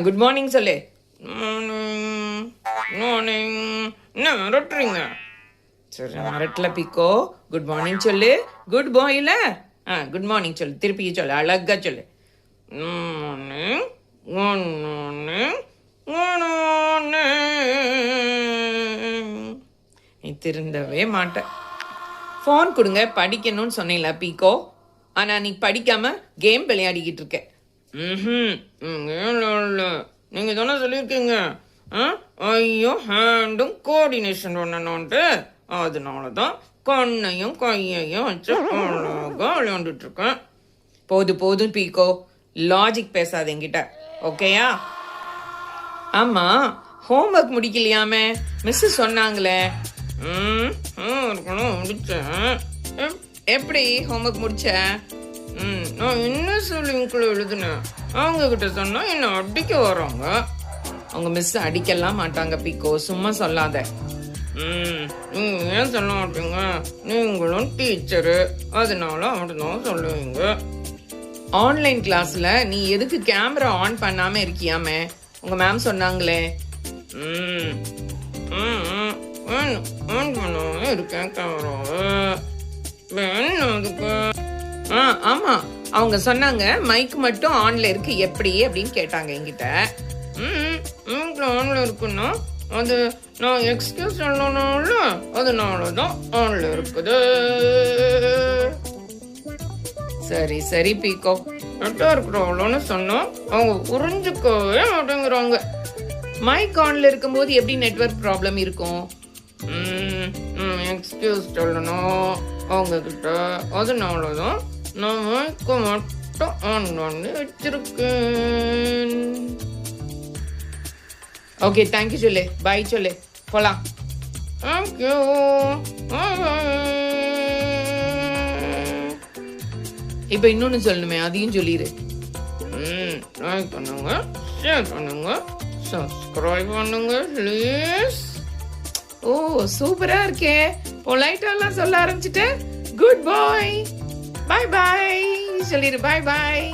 Good morning சொல்லு. Morning morning. என்ன மிரட்டுறீங்க? சரி மிரட்டல பிக்கோ. குட் மார்னிங் சொல்லு. குட் பாய்ல குட் மார்னிங் சொல்லு. திருப்பி சொல்லு, அழகா சொல்லு. Morning good morning good morning. நீ திருந்தவே மாட்ட. ஃபோன் கொடுங்க படிக்கணும்னு சொன்னீங்களா பீக்கோ? ஆனால் நீ படிக்காம கேம் விளையாடிக்கிட்டு இருக்க. நீங்கள் தானே சொல்லியிருக்கீங்க ஐயோ ஹேண்டும் கோஆர்டினேஷன் பண்ணணும்ன்ட்டு. அதனால தான் கண்ணையும் கையையும் வச்சு அழகாக விளையாண்டுட்டு இருக்கேன். போதும் பீக்கோ, லாஜிக் பேசாத என்கிட்ட, ஓகேயா? ஆமாம், ஹோம்ஒர்க் முடிக்கலையாமே மிஸ்ஸு சொன்னாங்களே. இருக்கணும் முடித்தேன். எப்படி ஹோம்ஒர்க் முடிச்ச? நான் என்ன சொல்லிங்குள்ள எழுதுனேன். அவங்க கிட்ட சொன்னா என்ன அடிக்க வராங்க. அவங்க மிஸ் அடிக்கலாம் மாட்டாங்க பீக்கோ, சும்மா சொல்லாத. ஏன் சொல்ல மாட்டீங்க? நீங்களும் டீச்சரு, அதனால அப்படிதான் சொல்லுவீங்க. ஆன்லைன் கிளாஸ்ல நீ எதுக்கு கேமரா ஆன் பண்ணாம இருக்கியாமே? உங்க மேம் சொன்னாங்களே. ஆன் பண்ணாம இருக்கேன் கேமராவை. அதுக்கு ஆமா, அவங்க சொன்னாங்க மைக் மட்டும் ஆன்ல இருக்கு எப்படி அப்படின்னு கேட்டாங்க என்கிட்ட. ஆன்ல இருக்குன்னா அது நான் எக்ஸ்கியூஸ் சொல்லணும்ல, அதனாலதான் ஆன்ல இருக்குது. சரி பீக்கோ, நெட்டா இருக்கிறவங்களோன்னு சொன்னா அவங்க புரிஞ்சுக்கவே மாட்டேங்கிறாங்க. மைக் ஆன்ல இருக்கும்போது எப்படி நெட்வொர்க் ப்ராப்ளம் இருக்கும்? எக்ஸ்கியூஸ் சொல்லணும் அவங்க கிட்ட, அதனாலதான் நான் மைக்க மட்டும் ஆன் பண்ணி வச்சிருக்கேன். ஓகே, தேங்க்யூ சொல்லு, பாய் சொல்லு, போலாம். தேங்க்யூ. இப்போ இன்னொன்னு சொல்லணுமே, அதையும் சொல்லிடு. லைக் பண்ணுங்க, ஷேர் பண்ணுங்க, சப்ஸ்கிரைப் பண்ணுங்க ப்ளீஸ். ஓ சூப்பரா இருக்கே, பொலைட்டாலாம் சொல்ல ஆரம்பிச்சுட்டு. குட் பாய், பாய் பாய் சொல்லிடு. பாய் பாய்.